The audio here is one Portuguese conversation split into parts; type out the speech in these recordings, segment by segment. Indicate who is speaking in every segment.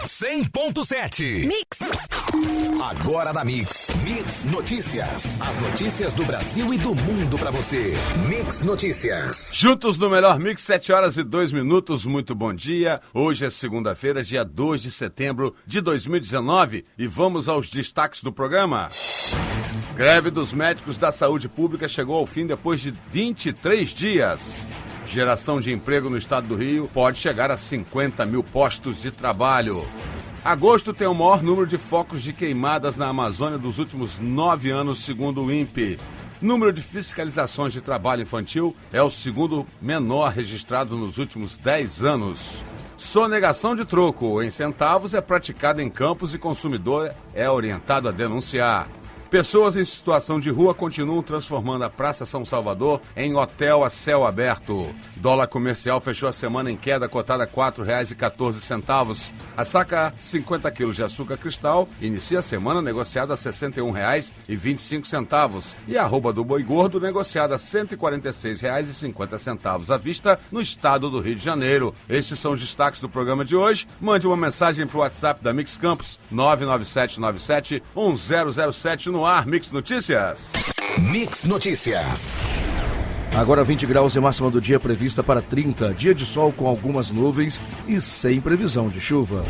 Speaker 1: 100.7.
Speaker 2: Mix.
Speaker 1: Agora na Mix. Mix Notícias. As notícias do Brasil e do mundo pra você. Mix Notícias.
Speaker 3: Juntos no melhor Mix, 7h02. Muito bom dia. Hoje é segunda-feira, dia 2 de setembro de 2019. E vamos aos destaques do programa. Greve dos médicos da saúde pública chegou ao fim depois de 23 dias. Geração de emprego no estado do Rio pode chegar a 50 mil postos de trabalho. Agosto tem o maior número de focos de queimadas na Amazônia dos últimos 9 anos, segundo o INPE. Número de fiscalizações de trabalho infantil é o segundo menor registrado nos últimos 10 anos. Sonegação de troco em centavos é praticada em campos e consumidor é orientado a denunciar. Pessoas em situação de rua continuam transformando a Praça São Salvador em hotel a céu aberto. Dólar comercial fechou a semana em queda, cotada a R$ 4,14. A saca 50 quilos de açúcar cristal inicia a semana negociada a R$ 61,25. E a arroba do boi gordo negociada a R$ 146,50 à vista no estado do Rio de Janeiro. Esses são os destaques do programa de hoje. Mande uma mensagem para o WhatsApp da Mix Campos, 99797-1007 no ar. Mix Notícias.
Speaker 1: Mix Notícias.
Speaker 4: Agora 20 graus e máxima do dia prevista para 30. Dia de sol com algumas nuvens e sem previsão de chuva.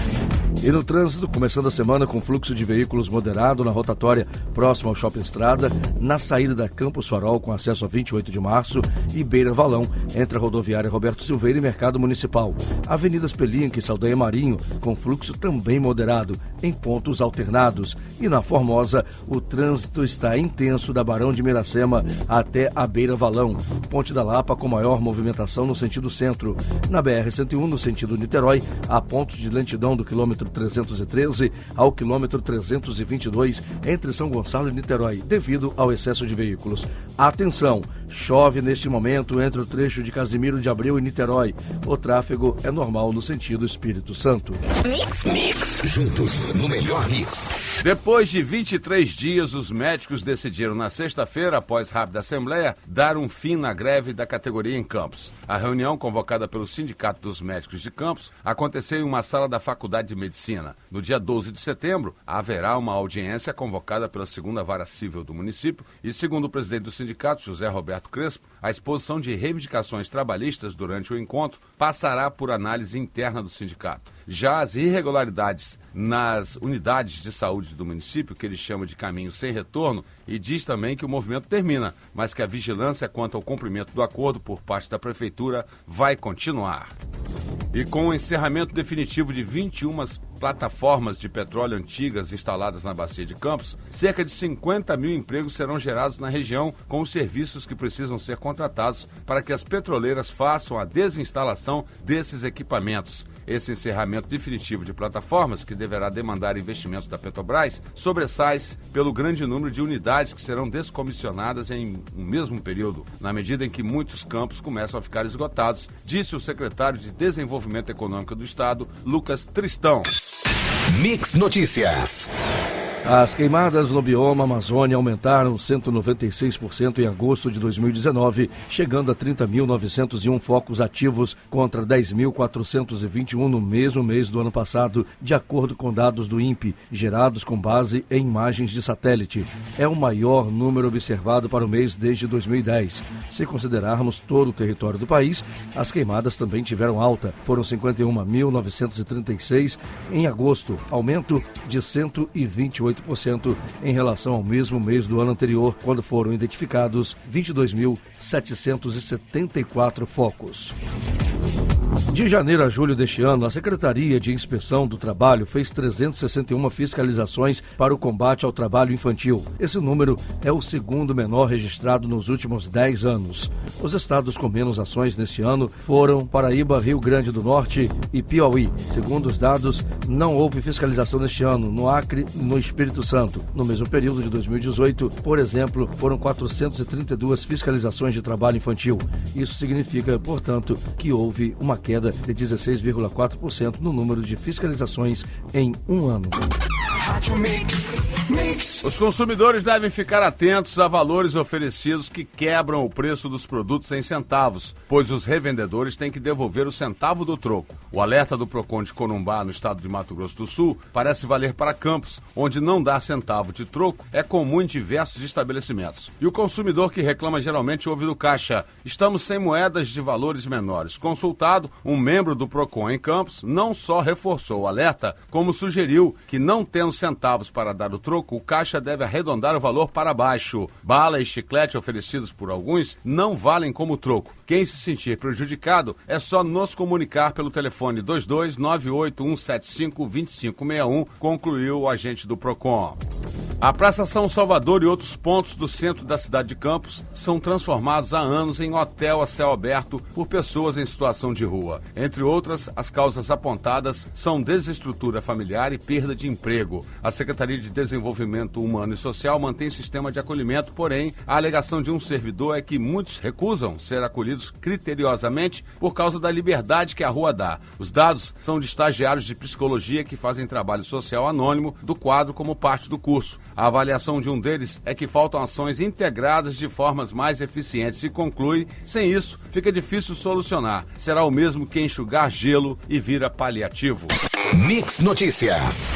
Speaker 4: E no trânsito, começando a semana com fluxo de veículos moderado na rotatória próxima ao Shopping Estrada, na saída da Campos Farol com acesso a 28 de março e Beira Valão, entre a rodoviária Roberto Silveira e Mercado Municipal. Avenidas Pelinca e Saldanha Marinho com fluxo também moderado, em pontos alternados. E na Formosa, o trânsito está intenso da Barão de Miracema até a Beira Valão. Ponte da Lapa com maior movimentação no sentido centro. Na BR-101, no sentido Niterói, há pontos de lentidão do quilômetro 313 ao quilômetro 322 entre São Gonçalo e Niterói, devido ao excesso de veículos. Atenção, chove neste momento entre o trecho de Casimiro de Abreu e Niterói. O tráfego é normal no sentido Espírito Santo.
Speaker 1: Mix. Juntos no melhor Mix.
Speaker 3: Depois de 23 dias, os médicos decidiram na sexta-feira, após rápida assembleia, dar um fim na greve da categoria em Campos. A reunião, convocada pelo Sindicato dos Médicos de Campos, aconteceu em uma sala da Faculdade de Medicina. No dia 12 de setembro, haverá uma audiência convocada pela 2ª Vara Civil do município e, segundo o presidente do sindicato, José Roberto Crespo, a exposição de reivindicações trabalhistas durante o encontro passará por análise interna do sindicato. Já as irregularidades nas unidades de saúde do município, que ele chama de caminho sem retorno, e diz também que o movimento termina, mas que a vigilância quanto ao cumprimento do acordo por parte da Prefeitura vai continuar. E com o encerramento definitivo de 21 plataformas de petróleo antigas instaladas na Bacia de Campos, cerca de 50 mil empregos serão gerados na região com os serviços que precisam ser contratados para que as petroleiras façam a desinstalação desses equipamentos. Esse encerramento definitivo de plataformas, que deverá demandar investimentos da Petrobras, sobressai pelo grande número de unidades que serão descomissionadas em um mesmo período, na medida em que muitos campos começam a ficar esgotados, disse o secretário de Desenvolvimento Econômico do Estado, Lucas Tristão.
Speaker 1: Mix Notícias.
Speaker 4: As queimadas no bioma Amazônia aumentaram 196% em agosto de 2019, chegando a 30.901 focos ativos contra 10.421 no mesmo mês do ano passado, de acordo com dados do INPE, gerados com base em imagens de satélite. É o maior número observado para o mês desde 2010. Se considerarmos todo o território do país, as queimadas também tiveram alta. Foram 51.936 em agosto, aumento de 128% em relação ao mesmo mês do ano anterior, quando foram identificados 22.774 focos. De janeiro a julho deste ano, a Secretaria de Inspeção do Trabalho fez 361 fiscalizações para o combate ao trabalho infantil. Esse número é o segundo menor registrado nos últimos 10 anos. Os estados com menos ações neste ano foram Paraíba, Rio Grande do Norte e Piauí. Segundo os dados, não houve fiscalização neste ano no Acre e no Espírito Santo. No mesmo período de 2018, por exemplo, foram 432 fiscalizações de trabalho infantil. Isso significa, portanto, que houve uma queda de 16,4% no número de fiscalizações em um ano.
Speaker 3: Os consumidores devem ficar atentos a valores oferecidos que quebram o preço dos produtos em centavos, pois os revendedores têm que devolver o centavo do troco. O alerta do Procon de Corumbá, no estado de Mato Grosso do Sul, parece valer para Campos, onde não dar centavo de troco é comum em diversos estabelecimentos. E o consumidor que reclama geralmente ouve do caixa: estamos sem moedas de valores menores. Consultado, um membro do Procon em Campos não só reforçou o alerta, como sugeriu que, não tendo centavos para dar o troco, o caixa deve arredondar o valor para baixo. Bala e chiclete oferecidos por alguns não valem como troco. Quem se sentir prejudicado é só nos comunicar pelo telefone 22-98175-2561, concluiu o agente do Procon. A Praça São Salvador e outros pontos do centro da cidade de Campos são transformados há anos em hotel a céu aberto por pessoas em situação de rua. Entre outras, as causas apontadas são desestrutura familiar e perda de emprego. A Secretaria de Desenvolvimento Humano e Social mantém sistema de acolhimento, porém, a alegação de um servidor é que muitos recusam ser acolhidos criteriosamente por causa da liberdade que a rua dá. Os dados são de estagiários de psicologia que fazem trabalho social anônimo do quadro como parte do curso. A avaliação de um deles é que faltam ações integradas de formas mais eficientes e conclui: sem isso, fica difícil solucionar. Será o mesmo que enxugar gelo e vira paliativo.
Speaker 1: Mix Notícias.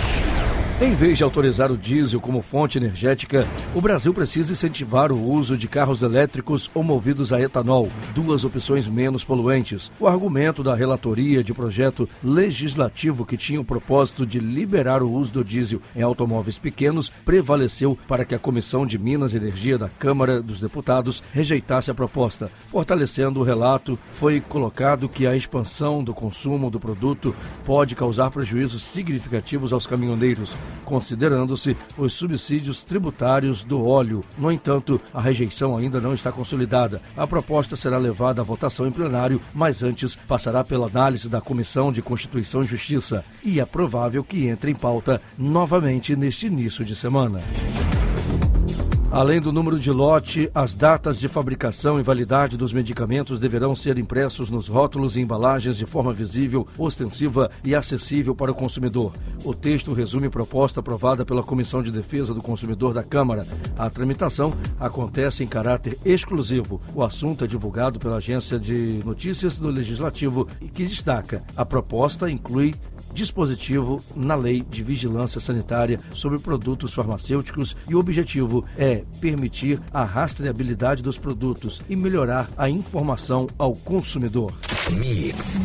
Speaker 4: Em vez de autorizar o diesel como fonte energética, o Brasil precisa incentivar o uso de carros elétricos ou movidos a etanol, duas opções menos poluentes. O argumento da relatoria de projeto legislativo que tinha o propósito de liberar o uso do diesel em automóveis pequenos prevaleceu para que a Comissão de Minas e Energia da Câmara dos Deputados rejeitasse a proposta. Fortalecendo o relato, foi colocado que a expansão do consumo do produto pode causar prejuízos significativos aos caminhoneiros, considerando-se os subsídios tributários do óleo. No entanto, a rejeição ainda não está consolidada. A proposta será levada à votação em plenário, mas antes passará pela análise da Comissão de Constituição e Justiça e é provável que entre em pauta novamente neste início de semana. Além do número de lote, as datas de fabricação e validade dos medicamentos deverão ser impressos nos rótulos e embalagens de forma visível, ostensiva e acessível para o consumidor. O texto resume proposta aprovada pela Comissão de Defesa do Consumidor da Câmara. A tramitação acontece em caráter exclusivo. O assunto é divulgado pela Agência de Notícias do Legislativo, que destaca: a proposta inclui dispositivo na Lei de Vigilância Sanitária sobre produtos farmacêuticos e o objetivo é permitir a rastreabilidade dos produtos e melhorar a informação ao consumidor.
Speaker 1: Mix.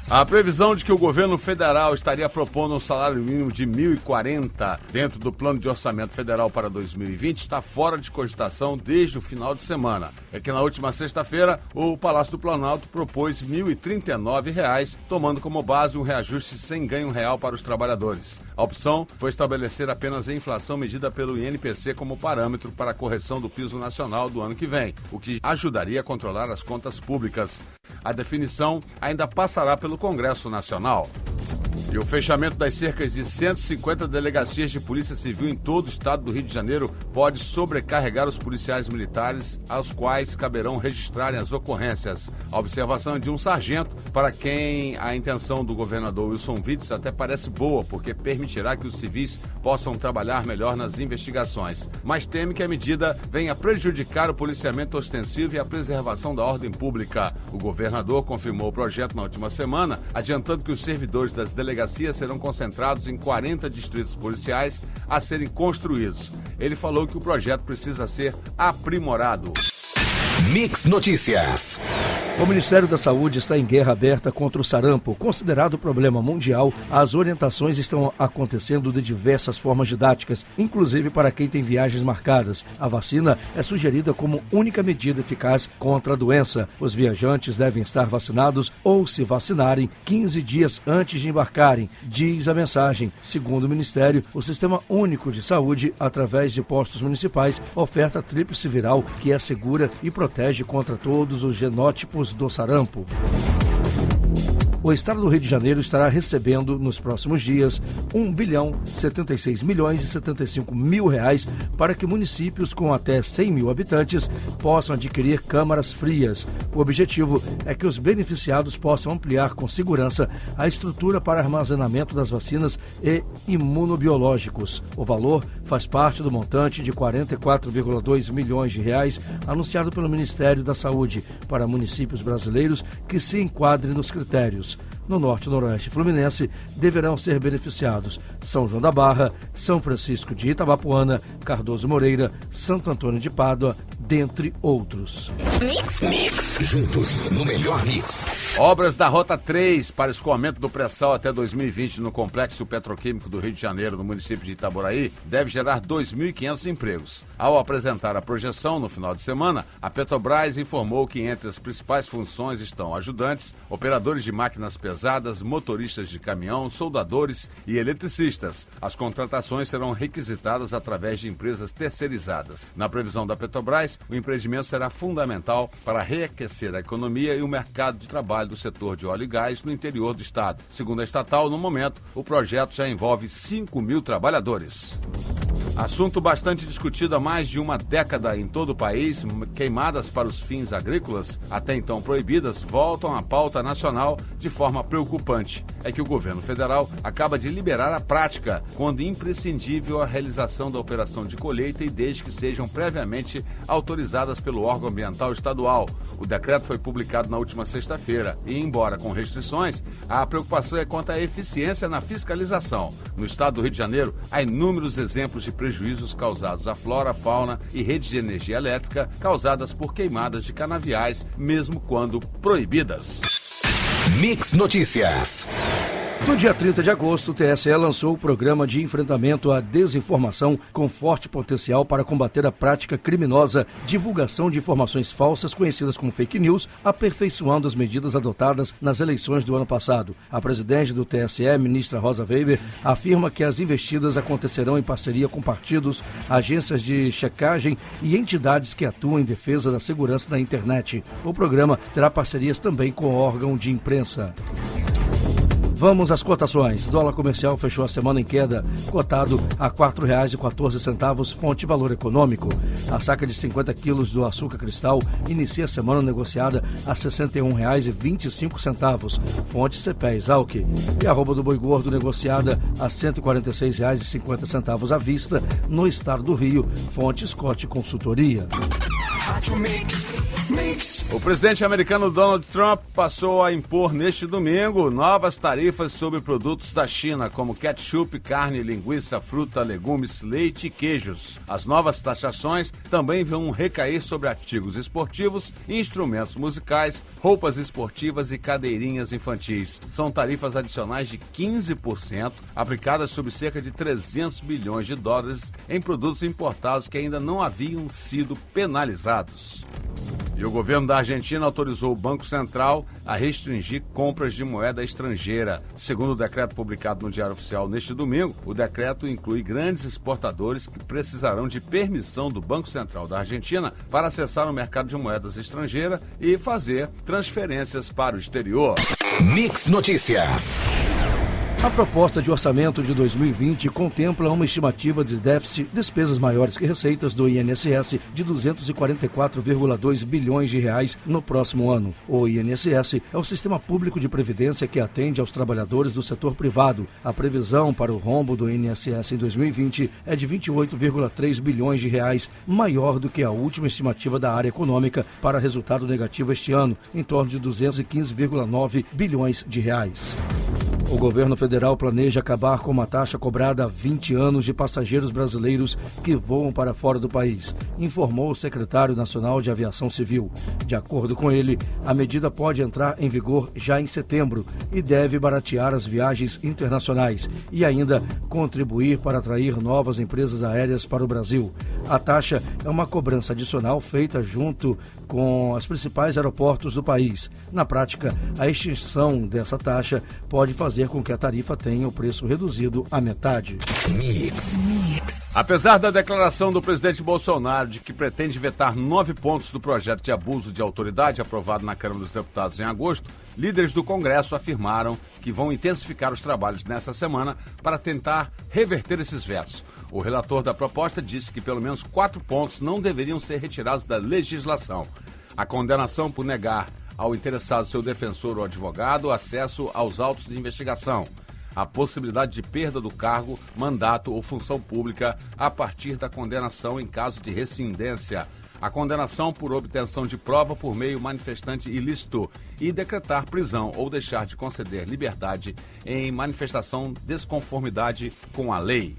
Speaker 3: A previsão de que o governo federal estaria propondo um salário mínimo de R$ 1.040 dentro do plano de orçamento federal para 2020 está fora de cogitação desde o final de semana. É que na última sexta-feira, o Palácio do Planalto propôs R$ 1.039, tomando como base um reajuste sem ganho real para os trabalhadores. A opção foi estabelecer apenas a inflação medida pelo INPC como parâmetro para a correção do piso nacional do ano que vem, o que ajudaria a controlar as contas públicas. A definição ainda passará pelo Congresso Nacional. E o fechamento das cerca de 150 delegacias de polícia civil em todo o estado do Rio de Janeiro pode sobrecarregar os policiais militares, aos quais caberão registrarem as ocorrências. A observação é de um sargento, para quem a intenção do governador Wilson Witzel até parece boa, porque permitirá que os civis possam trabalhar melhor nas investigações. Mas teme que a medida venha prejudicar o policiamento ostensivo e a preservação da ordem pública. O governador confirmou o projeto na última semana, adiantando que os servidores das delegacias serão concentrados em 40 distritos policiais a serem construídos. Ele falou que o projeto precisa ser aprimorado.
Speaker 1: Mix Notícias.
Speaker 4: O Ministério da Saúde está em guerra aberta contra o sarampo. Considerado problema mundial, as orientações estão acontecendo de diversas formas didáticas, inclusive para quem tem viagens marcadas. A vacina é sugerida como única medida eficaz contra a doença. Os viajantes devem estar vacinados ou se vacinarem 15 dias antes de embarcarem, diz a mensagem. Segundo o Ministério, o Sistema Único de Saúde, através de postos municipais, oferta a tríplice viral, que é segura e protege contra todos os genótipos do sarampo. o estado do Rio de Janeiro estará recebendo nos próximos dias R$1.076.075.000 para que municípios com até 100 mil habitantes possam adquirir câmaras frias. O objetivo é que os beneficiados possam ampliar com segurança a estrutura para armazenamento das vacinas e imunobiológicos. O valor faz parte do montante de R$44,2 milhões anunciado pelo Ministério da Saúde para municípios brasileiros que se enquadrem nos critérios. No Norte e Noroeste Fluminense deverão ser beneficiados São João da Barra, São Francisco de Itabapoana, Cardoso Moreira, Santo Antônio de Pádua, dentre outros.
Speaker 1: Mix. Juntos no melhor mix.
Speaker 3: Obras da Rota 3 para escoamento do pré-sal até 2020 no Complexo Petroquímico do Rio de Janeiro, no município de Itaboraí, deve gerar 2.500 empregos. Ao apresentar a projeção no final de semana, a Petrobras informou que entre as principais funções estão ajudantes, operadores de máquinas pesadas, motoristas de caminhão, soldadores e eletricistas. As contratações serão requisitadas através de empresas terceirizadas. Na previsão da Petrobras, o empreendimento será fundamental para reaquecer a economia e o mercado de trabalho do setor de óleo e gás no interior do estado. Segundo a estatal, no momento, o projeto já envolve 5 mil trabalhadores. Assunto bastante discutido há mais de uma década em todo o país, queimadas para os fins agrícolas, até então proibidas, voltam à pauta nacional de forma preocupante. É que o governo federal acaba de liberar a prática, quando imprescindível a realização da operação de colheita e desde que sejam previamente autorizadas pelo órgão ambiental estadual. O decreto foi publicado na última sexta-feira e, embora com restrições, a preocupação é quanto à eficiência na fiscalização. No estado do Rio de Janeiro, há inúmeros exemplos de prejuízos causados à flora, fauna e redes de energia elétrica causadas por queimadas de canaviais, mesmo quando proibidas.
Speaker 1: Mix Notícias.
Speaker 4: No dia 30 de agosto, o TSE lançou o programa de enfrentamento à desinformação com forte potencial para combater a prática criminosa divulgação de informações falsas conhecidas como fake news, aperfeiçoando as medidas adotadas nas eleições do ano passado. A presidente do TSE, ministra Rosa Weber, afirma que as investidas acontecerão em parceria com partidos, agências de checagem e entidades que atuam em defesa da segurança da internet. O programa terá parcerias também com o órgão de imprensa. Vamos às cotações. Dólar comercial fechou a semana em queda, cotado a R$ 4,14, fonte valor econômico. A saca de 50 quilos do açúcar cristal inicia a semana negociada a R$ 61,25, fonte CPE Exalc. E a arroba do boi gordo negociada a R$ 146,50 à vista no estado do Rio, fonte Scott Consultoria.
Speaker 3: O presidente americano Donald Trump passou a impor neste domingo novas tarifas sobre produtos da China, como ketchup, carne, linguiça, fruta, legumes, leite e queijos. As novas taxações também vão recair sobre artigos esportivos, instrumentos musicais, roupas esportivas e cadeirinhas infantis. São tarifas adicionais de 15%, aplicadas sobre cerca de 300 bilhões de dólares em produtos importados que ainda não haviam sido penalizados. E o governo da Argentina autorizou o Banco Central a restringir compras de moeda estrangeira. Segundo o decreto publicado no Diário Oficial neste domingo, o decreto inclui grandes exportadores que precisarão de permissão do Banco Central da Argentina para acessar o mercado de moedas estrangeira e fazer transferências para o exterior.
Speaker 1: Mix Notícias.
Speaker 4: A proposta de orçamento de 2020 contempla uma estimativa de déficit, despesas maiores que receitas do INSS de R$ 244,2 bilhões no próximo ano. O INSS é o sistema público de previdência que atende aos trabalhadores do setor privado. A previsão para o rombo do INSS em 2020 é de R$ 28,3 bilhões, maior do que a última estimativa da área econômica para resultado negativo este ano, em torno de R$ 215,9 bilhões. O governo federal planeja acabar com uma taxa cobrada há 20 anos de passageiros brasileiros que voam para fora do país, informou o secretário nacional de Aviação Civil. De acordo com ele, a medida pode entrar em vigor já em setembro e deve baratear as viagens internacionais e ainda contribuir para atrair novas empresas aéreas para o Brasil. A taxa é uma cobrança adicional feita junto com os principais aeroportos do país. Na prática, a extinção dessa taxa pode fazer fazer com que a tarifa tenha o preço reduzido à metade.
Speaker 1: Mix.
Speaker 3: Apesar da declaração do presidente Bolsonaro de que pretende vetar 9 pontos do projeto de abuso de autoridade aprovado na Câmara dos Deputados em agosto, líderes do Congresso afirmaram que vão intensificar os trabalhos nessa semana para tentar reverter esses vetos. O relator da proposta disse que pelo menos 4 pontos não deveriam ser retirados da legislação. A condenação por negar ao interessado seu defensor ou advogado acesso aos autos de investigação, a possibilidade de perda do cargo, mandato ou função pública a partir da condenação em caso de rescindência, a condenação por obtenção de prova por meio manifestante ilícito e decretar prisão ou deixar de conceder liberdade em manifestação desconformidade com a lei.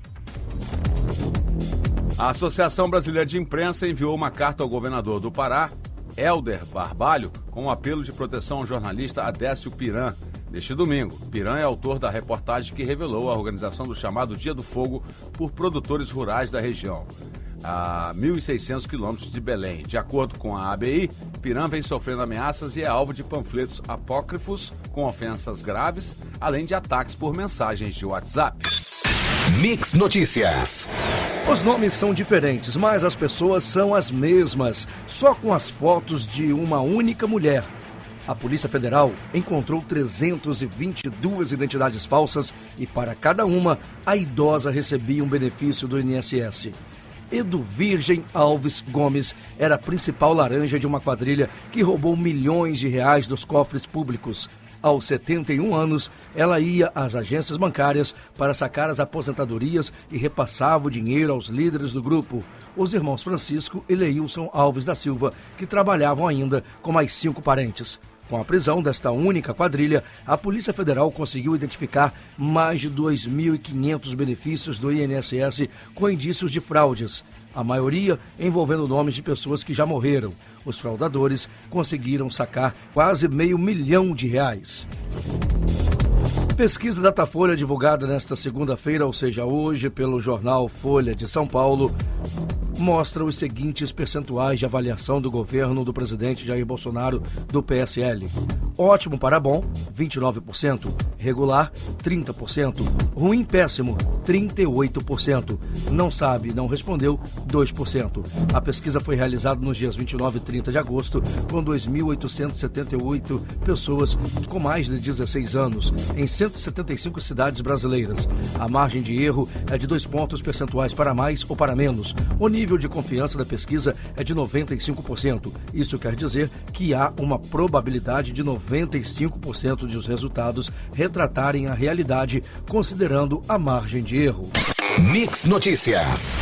Speaker 3: A Associação Brasileira de Imprensa enviou uma carta ao governador do Pará, Helder Barbalho, com um apelo de proteção ao jornalista Adécio Piran. Neste domingo, Piran é autor da reportagem que revelou a organização do chamado Dia do Fogo por produtores rurais da região, a 1.600 quilômetros de Belém. De acordo com a ABI, Piran vem sofrendo ameaças e é alvo de panfletos apócrifos com ofensas graves, além de ataques por mensagens de WhatsApp.
Speaker 1: Mix Notícias.
Speaker 4: Os nomes são diferentes, mas as pessoas são as mesmas, só com as fotos de uma única mulher. A Polícia Federal encontrou 322 identidades falsas e para cada uma, a idosa recebia um benefício do INSS. Edu Virgem Alves Gomes era a principal laranja de uma quadrilha que roubou milhões de reais dos cofres públicos. Aos 71 anos, ela ia às agências bancárias para sacar as aposentadorias e repassava o dinheiro aos líderes do grupo, os irmãos Francisco e Leilson Alves da Silva, que trabalhavam ainda com mais 5 parentes. Com a prisão desta única quadrilha, a Polícia Federal conseguiu identificar mais de 2.500 benefícios do INSS com indícios de fraudes, a maioria envolvendo nomes de pessoas que já morreram. Os fraudadores conseguiram sacar quase R$500 mil. Pesquisa Datafolha divulgada nesta segunda-feira, ou seja, hoje, pelo jornal Folha de São Paulo, mostra os seguintes percentuais de avaliação do governo do presidente Jair Bolsonaro do PSL. Ótimo para bom, 29%. Regular, 30%. Ruim, péssimo, 38%. Não sabe, não respondeu, 2%. A pesquisa foi realizada nos dias 29 e 30 de agosto, com 2.878 pessoas com mais de 16 anos, em 175 cidades brasileiras. A margem de erro é de 2 pontos percentuais para mais ou para menos. O nível de confiança da pesquisa é de 95%. Isso quer dizer que há uma probabilidade de 95% de os resultados retratarem a realidade, considerando a margem de erro.
Speaker 1: Mix Notícias.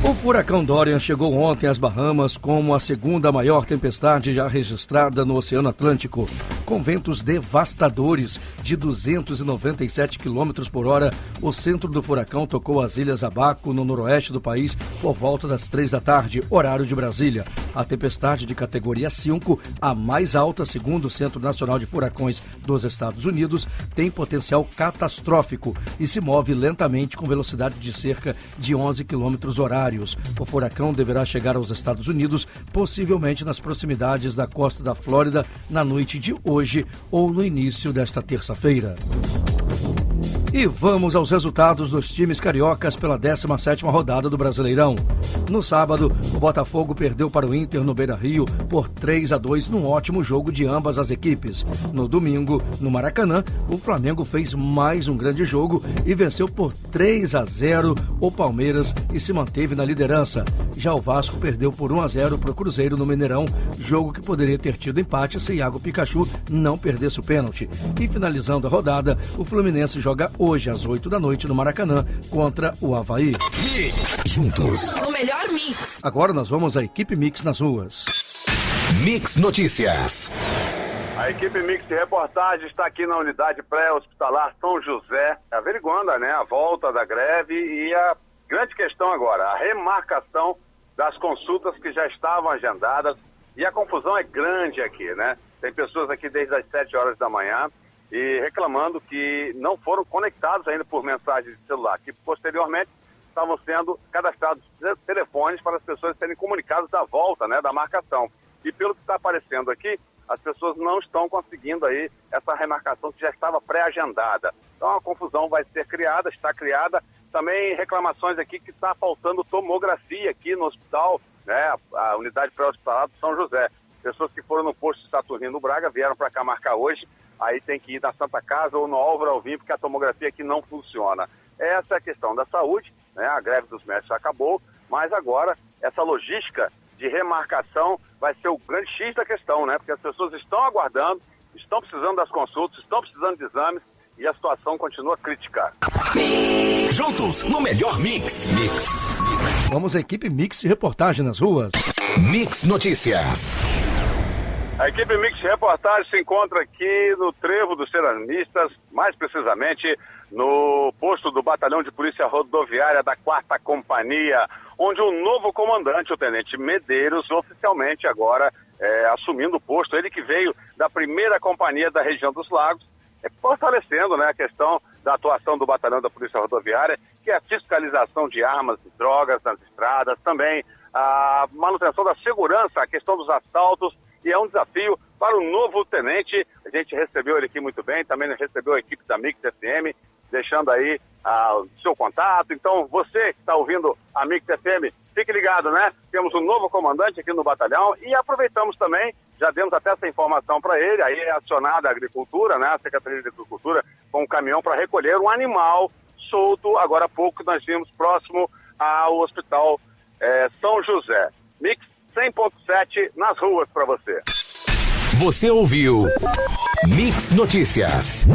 Speaker 4: O furacão Dorian chegou ontem às Bahamas como a segunda maior tempestade já registrada no Oceano Atlântico. Com ventos devastadores de 297 km por hora, o centro do furacão tocou as Ilhas Abaco, no noroeste do país, por volta das 3 da tarde, horário de Brasília. A tempestade de categoria 5, a mais alta segundo o Centro Nacional de Furacões dos Estados Unidos, tem potencial catastrófico e se move lentamente com velocidade de cerca de 11 km horários. O furacão deverá chegar aos Estados Unidos, possivelmente nas proximidades da costa da Flórida, na noite de hoje ou no início desta terça-feira. E vamos aos resultados dos times cariocas pela 17ª rodada do Brasileirão. No sábado, o Botafogo perdeu para o Inter no Beira-Rio por 3-2 num ótimo jogo de ambas as equipes. No domingo, no Maracanã, o Flamengo fez mais um grande jogo e venceu por 3-0 o Palmeiras e se manteve na liderança. Já o Vasco perdeu por 1-0 para o Cruzeiro no Mineirão, jogo que poderia ter tido empate se Iago Pikachu não perdesse o pênalti. E finalizando a rodada, o Fluminense joga hoje às 8 da noite no Maracanã contra o Avaí.
Speaker 1: Juntos.
Speaker 2: O melhor mix.
Speaker 4: Agora nós vamos à equipe Mix nas ruas.
Speaker 1: Mix Notícias.
Speaker 5: A equipe Mix de reportagem está aqui na unidade pré-hospitalar São José, averiguando, a volta da greve e a grande questão agora, a remarcação das consultas que já estavam agendadas. E a confusão é grande aqui, Tem pessoas aqui desde as 7 horas da manhã e reclamando que não foram conectados ainda por mensagem de celular, que posteriormente estavam sendo cadastrados telefones para as pessoas serem comunicadas da volta, da marcação. E pelo que está aparecendo aqui, as pessoas não estão conseguindo aí essa remarcação que já estava pré-agendada. Então a confusão vai ser criada, está criada. Também reclamações aqui que está faltando tomografia aqui no hospital, né, a unidade pré-hospitalar do São José. Pessoas que foram no posto Saturnino Braga vieram para cá marcar hoje, aí tem que ir na Santa Casa ou no Álvaro Alvim, porque a tomografia aqui não funciona. Essa é a questão da saúde, né, a greve dos médicos acabou, mas agora essa logística de remarcação vai ser o grande X da questão, né, porque as pessoas estão aguardando, estão precisando das consultas, estão precisando de exames, e a situação continua crítica.
Speaker 1: Juntos no melhor mix.
Speaker 4: Vamos à equipe Mix de reportagem nas ruas.
Speaker 1: Mix Notícias.
Speaker 5: A equipe Mix de reportagem se encontra aqui no Trevo dos Ceramistas, mais precisamente no posto do Batalhão de Polícia Rodoviária da 4ª Companhia, onde o novo comandante, o Tenente Medeiros, oficialmente agora assumindo o posto. Ele que veio da 1ª Companhia da região dos Lagos, fortalecendo, né, a questão da atuação do Batalhão da Polícia Rodoviária, que é a fiscalização de armas e drogas nas estradas, também a manutenção da segurança, a questão dos assaltos, e é um desafio para o novo tenente. A gente recebeu ele aqui muito bem, também recebeu a equipe da Mix FM, deixando aí o seu contato. Então, você que está ouvindo a Mix FM, fique ligado, né? Temos um novo comandante aqui no batalhão e aproveitamos também, já demos até essa informação para ele, aí é acionada a Agricultura, né? A Secretaria de Agricultura, com um caminhão para recolher um animal solto, agora há pouco nós vimos próximo ao Hospital São José. Mix 100.7 nas ruas para você.
Speaker 1: Você ouviu Mix Notícias.